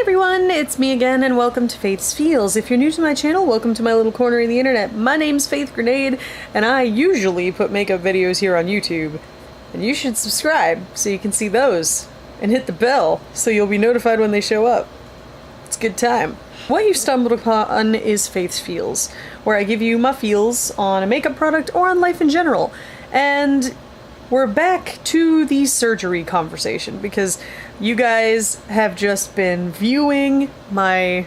everyone, it's me again and welcome to Faith's Feels. If you're new to my channel, welcome to my little corner of the internet. My name's Faith Grenade and I usually put makeup videos here on YouTube. And you should subscribe so you can see those and hit the bell so you'll be notified when they show up. It's a good time. What you've stumbled upon is Faith's Feels, where I give you my feels on a makeup product or on life in general. And we're back to the surgery conversation because you guys have just been viewing my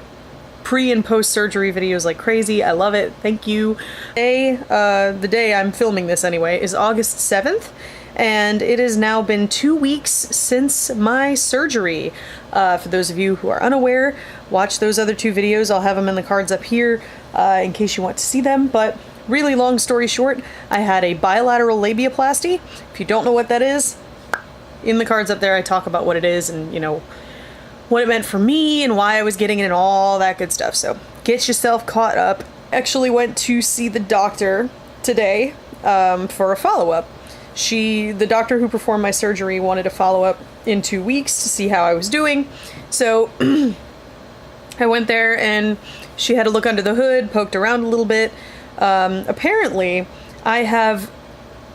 pre and post surgery videos like crazy. I love it. Thank you. Today, the day I'm filming this anyway, is August 7th. And it has now been 2 weeks since my surgery. For those of you who are unaware, watch those other two videos. I'll have them in the cards up here in case you want to see them. But really long story short, I had a bilateral labiaplasty. If you don't know what that is, in the cards up there I talk about what it is and, you know, what it meant for me and why I was getting it and all that good stuff. So get yourself caught up. Actually went to see the doctor today for a follow-up. The doctor who performed my surgery wanted to follow up in 2 weeks to see how I was doing. So I went there and she had a look under the hood, poked around a little bit. Apparently I have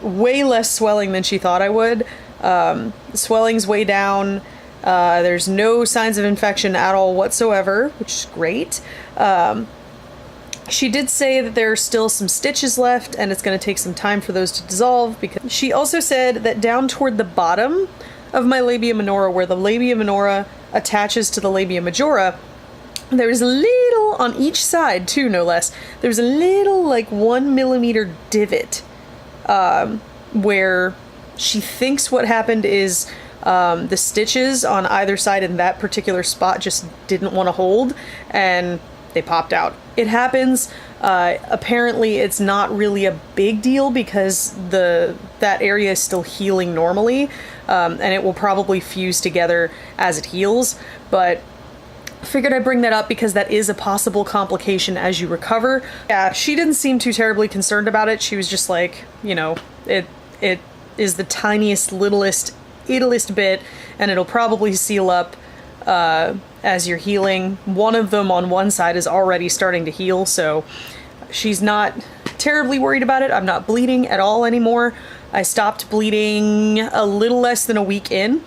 way less swelling than she thought I would. The swelling's way down. There's no signs of infection at all whatsoever, which is great. She did say that there are still some stitches left and it's going to take some time for those to dissolve, because she also said that down toward the bottom of my labia minora, where the labia minora attaches to the labia majora, there's a little, on each side too, no less, there's a little like 1 millimeter divot where she thinks what happened is the stitches on either side in that particular spot just didn't want to hold and they popped out. It happens. Apparently it's not really a big deal because that area is still healing normally, and it will probably fuse together as it heals, but I figured I'd bring that up because that is a possible complication as you recover. Yeah, she didn't seem too terribly concerned about it. She was just like, you know, it is the tiniest, littlest, ittlest bit, and it'll probably seal up as you're healing. One of them on one side is already starting to heal, so she's not terribly worried about it. I'm not bleeding at all anymore. I stopped bleeding a little less than a week in,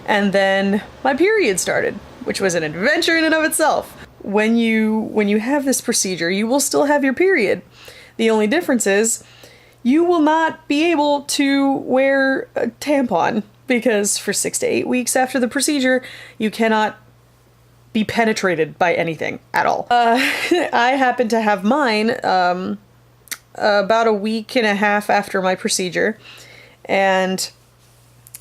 and then my period started, which was an adventure in and of itself. When you have this procedure, you will still have your period. The only difference is you will not be able to wear a tampon, because for 6 to 8 weeks after the procedure, you cannot be penetrated by anything at all. I happened to have mine about a week and a half after my procedure, and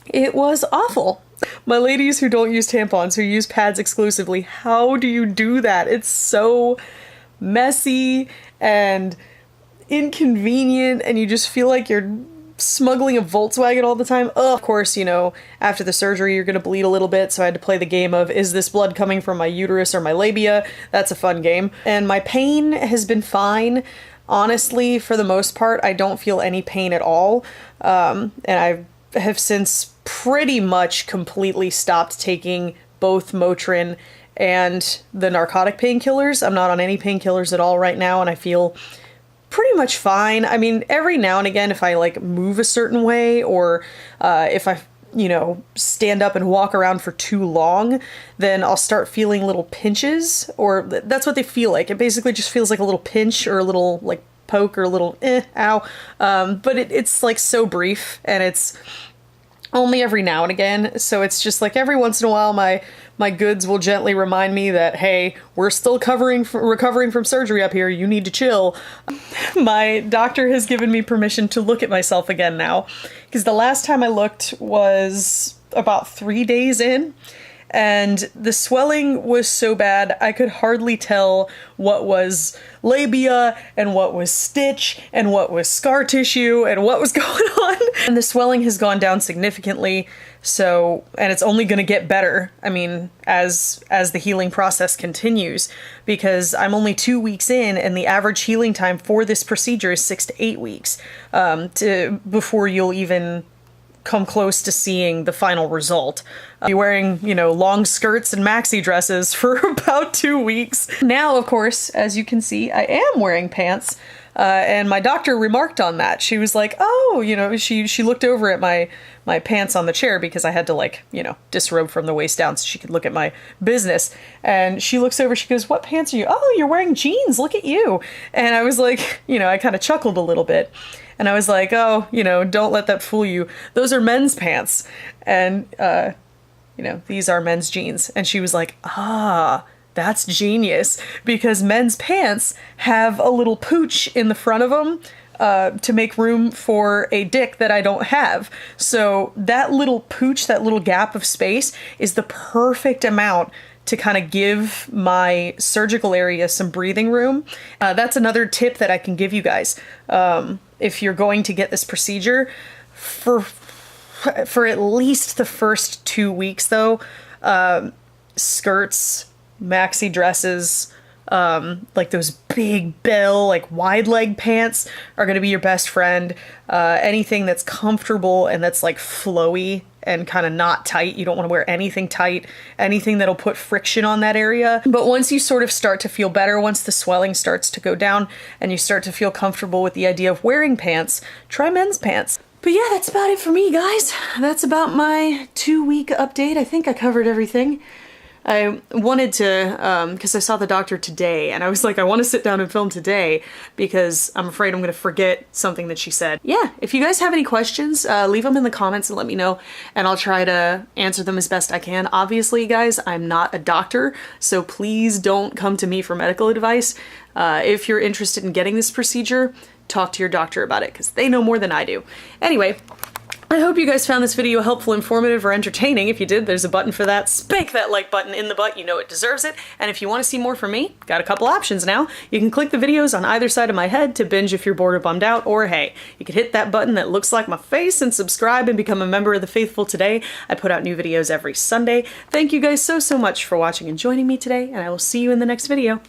it was awful. My ladies who don't use tampons, who use pads exclusively, how do you do that? It's so messy and inconvenient, and you just feel like you're smuggling a Volkswagen all the time. Ugh. Of course, you know, after the surgery you're gonna bleed a little bit, so I had to play the game of, is this blood coming from my uterus or my labia? That's a fun game. And my pain has been fine. Honestly, for the most part, I don't feel any pain at all. And I have since pretty much completely stopped taking both Motrin and the narcotic painkillers. I'm not on any painkillers at all right now, and I feel pretty much fine. I mean, every now and again, if I like move a certain way, or if I, you know, stand up and walk around for too long, then I'll start feeling little pinches, or that's what they feel like. It basically just feels like a little pinch or a little like poke or a little ow. But it's like so brief, and it's only every now and again. So it's just like every once in a while my goods will gently remind me that, hey, we're still recovering from surgery up here, you need to chill. My doctor has given me permission to look at myself again now, because the last time I looked was about 3 days in, and the swelling was so bad I could hardly tell what was labia and what was stitch and what was scar tissue and what was going on. And the swelling has gone down significantly, so, and it's only going to get better, I mean, as the healing process continues, because I'm only 2 weeks in, and the average healing time for this procedure is 6 to 8 weeks before you'll even come close to seeing the final result. I'll be wearing, you know, long skirts and maxi dresses for about 2 weeks. Now, of course, as you can see, I am wearing pants. And my doctor remarked on that. She was like, oh, you know, she looked over at my pants on the chair because I had to, like, you know, disrobe from the waist down so she could look at my business. And she looks over, she goes, what pants are you? Oh, you're wearing jeans. Look at you. And I was like, you know, I kind of chuckled a little bit. And I was like, oh, you know, don't let that fool you. Those are men's pants. And, you know, these are men's jeans. And she was like, ah, that's genius, because men's pants have a little pooch in the front of them to make room for a dick that I don't have. So that little pooch, that little gap of space, is the perfect amount to kind of give my surgical area some breathing room. That's another tip that I can give you guys. If you're going to get this procedure, for at least the first 2 weeks though, skirts, maxi dresses, like those big bell, like wide leg pants are going to be your best friend. Anything that's comfortable and that's like flowy and kind of not tight. You don't want to wear anything tight, anything that'll put friction on that area. But once you sort of start to feel better, once the swelling starts to go down and you start to feel comfortable with the idea of wearing pants, try men's pants. But yeah, that's about it for me, guys. That's about my 2-week update. I think I covered everything. I wanted to, because I saw the doctor today, and I was like, I want to sit down and film today because I'm afraid I'm going to forget something that she said. Yeah, if you guys have any questions, leave them in the comments and let me know, and I'll try to answer them as best I can. Obviously, guys, I'm not a doctor, so please don't come to me for medical advice. If you're interested in getting this procedure, talk to your doctor about it, because they know more than I do. Anyway, I hope you guys found this video helpful, informative, or entertaining. If you did, there's a button for that. Spank that like button in the butt, you know it deserves it. And if you want to see more from me, got a couple options now. You can click the videos on either side of my head to binge if you're bored or bummed out, or hey, you could hit that button that looks like my face and subscribe and become a member of the faithful today. I put out new videos every Sunday. Thank you guys so much for watching and joining me today, and I will see you in the next video.